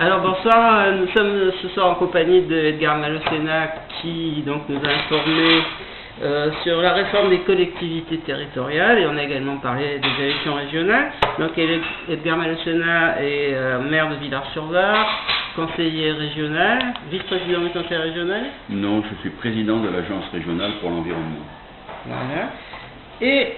Alors bonsoir, nous sommes ce soir en compagnie de Edgar Malocena qui donc nous a informé sur la réforme des collectivités territoriales, et on a également parlé des élections régionales. Donc Edgar Malocena est maire de Villars-sur-Var, conseiller régional, vice-président du conseil régional. Non, je suis président de l'agence régionale pour l'environnement. Voilà. Et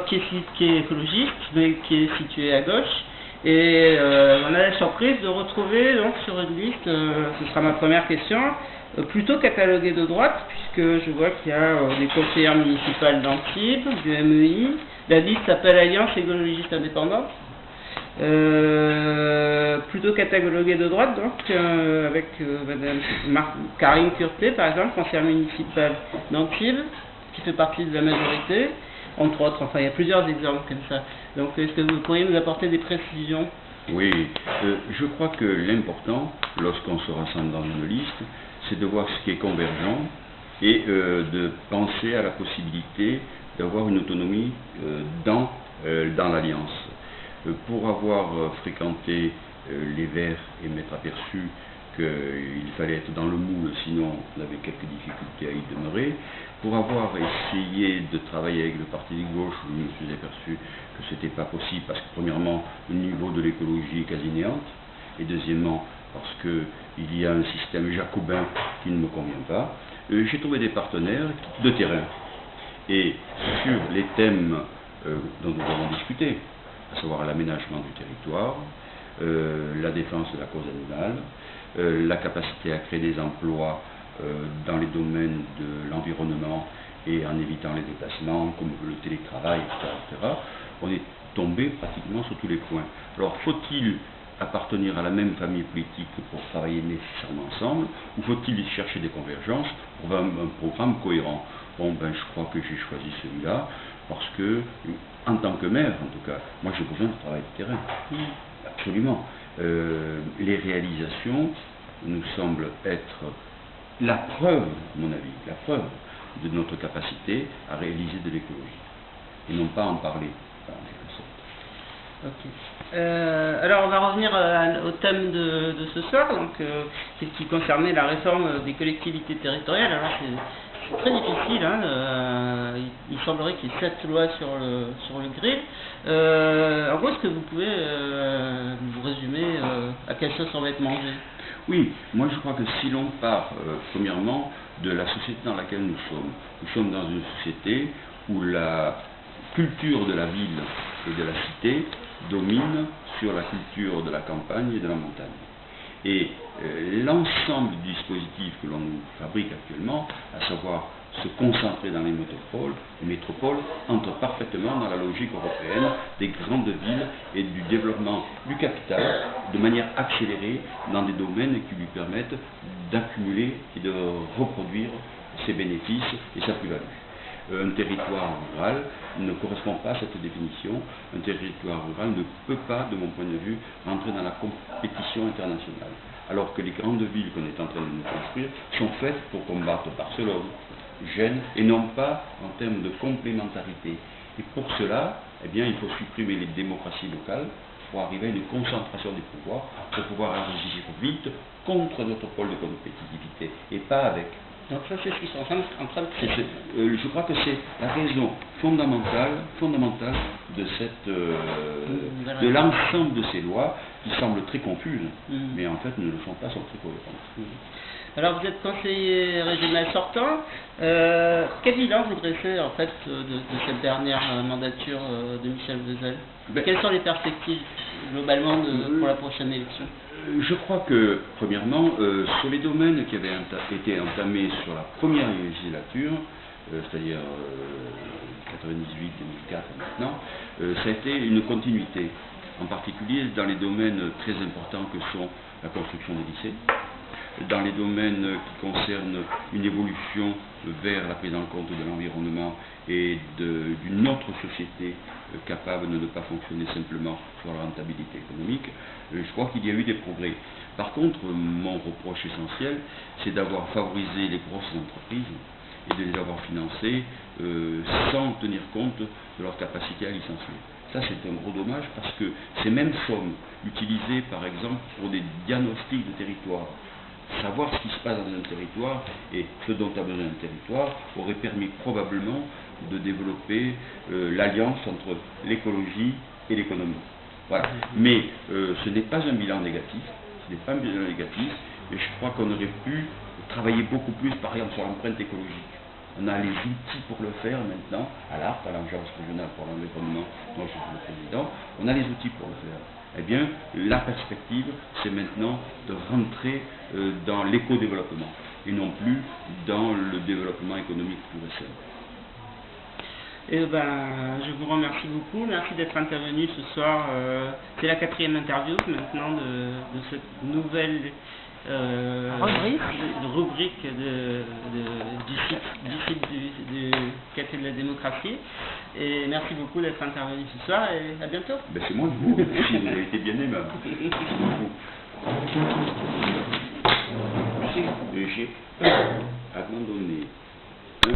qui est écologiste, mais qui est situé à gauche. Et on a la surprise de retrouver donc sur une liste, ce sera ma première question, plutôt cataloguée de droite, puisque je vois qu'il y a des conseillères municipales d'Antibes, du MEI. La liste s'appelle Alliance écologiste indépendante. Plutôt cataloguée de droite, donc avec Madame Karine Curté, par exemple, conseillère municipale d'Antibes, qui fait partie de la majorité. Entre autres, enfin il y a plusieurs exemples comme ça. Donc est-ce que vous pourriez nous apporter des précisions? Oui, je crois que l'important, lorsqu'on se rassemble dans une liste, c'est de voir ce qui est convergent et de penser à la possibilité d'avoir une autonomie dans l'Alliance. Pour avoir fréquenté les Verts et m'être aperçu qu'il fallait être dans le moule, sinon on avait quelques difficultés à y demeurer. Pour avoir essayé de travailler avec le parti de gauche, je me suis aperçu que ce n'était pas possible parce que premièrement, le niveau de l'écologie est quasi néant, et deuxièmement, parce qu'il y a un système jacobin qui ne me convient pas. J'ai trouvé des partenaires de terrain. Et sur les thèmes dont nous avons discuté, à savoir l'aménagement du territoire, la défense de la cause animale, la capacité à créer des emplois dans les domaines de l'environnement et en évitant les déplacements, comme le télétravail, etc., on est tombé pratiquement sur tous les points. Alors, faut-il appartenir à la même famille politique pour travailler nécessairement ensemble, ou faut-il chercher des convergences pour un programme cohérent? Bon, ben, je crois que j'ai choisi celui-là, parce que, en tant que maire, en tout cas, moi j'ai besoin de travail de terrain. Absolument. Les réalisations nous semblent être la preuve, à mon avis, la preuve de notre capacité à réaliser de l'écologie, et non pas en parler, en quelque sorte. Ok. Alors on va revenir au thème de ce soir, donc c'est ce qui concernait la réforme des collectivités territoriales. Alors c'est très difficile, hein, il semblerait qu'il y ait 7 lois sur le grill. En gros, est-ce que vous pouvez vous résumer à quelle sauce on va être mangé? Oui, moi je crois que si l'on part, premièrement, de la société dans laquelle nous sommes dans une société où la culture de la ville et de la cité domine sur la culture de la campagne et de la montagne. Et l'ensemble du dispositif que l'on nous fabrique actuellement, à savoir se concentrer dans les métropoles entrent parfaitement dans la logique européenne des grandes villes et du développement du capital de manière accélérée dans des domaines qui lui permettent d'accumuler et de reproduire ses bénéfices et sa plus-value. Un territoire rural ne correspond pas à cette définition. Un territoire rural ne peut pas, de mon point de vue, entrer dans la compétition internationale. Alors que les grandes villes qu'on est en train de nous construire sont faites pour combattre Barcelone, Gênes, et non pas en termes de complémentarité. Et pour cela, eh bien, il faut supprimer les démocraties locales pour arriver à une concentration des pouvoirs, pour pouvoir agir vite contre notre pôle de compétitivité, et pas avec. Donc ça, c'est ce qu'ils sont en train de faire. Je crois que c'est la raison fondamentale de l'ensemble de ces lois qui semblent très confuses, mais en fait ne le sont pas, sont très cohérentes. Alors vous êtes conseiller régional sortant. Quel bilan vous dressez en fait de cette dernière mandature de Michel Vezel? Quelles sont les perspectives globalement pour la prochaine élection? Je crois que, premièrement, sur les domaines qui avaient été entamés sur la première législature, c'est-à-dire 98, 2004 et maintenant, ça a été une continuité, en particulier dans les domaines très importants que sont la construction des lycées, dans les domaines qui concernent une évolution vers la prise en compte de l'environnement et d'une autre société capable de ne pas fonctionner simplement sur la rentabilité économique, je crois qu'il y a eu des progrès. Par contre, mon reproche essentiel, c'est d'avoir favorisé les grosses entreprises et de les avoir financées sans tenir compte de leur capacité à licencier. Ça, c'est un gros dommage parce que ces mêmes sommes utilisées, par exemple, pour des diagnostics de territoire, savoir ce qui se passe dans un territoire et ce dont a besoin un territoire, aurait permis probablement de développer l'alliance entre l'écologie et l'économie. Voilà. Mais ce n'est pas un bilan négatif, ce n'est pas un bilan négatif, et je crois qu'on aurait pu travailler beaucoup plus, par exemple, sur l'empreinte écologique. On a les outils pour le faire maintenant, à l'ARP, à l'Agence régionale pour l'environnement, dont je suis le président, on a les outils pour le faire. Eh bien, la perspective, c'est maintenant de rentrer dans l'éco-développement, et non plus dans le développement économique pur et simple. Eh ben, je vous remercie beaucoup, merci d'être intervenu ce soir. C'est la 4e interview maintenant de cette nouvelle rubrique du site du Café de la démocratie. Et merci beaucoup d'être intervenu ce soir et à bientôt. Ben c'est moi de vous, merci, vous avez été bien aimable. Merci beaucoup. J'ai abandonné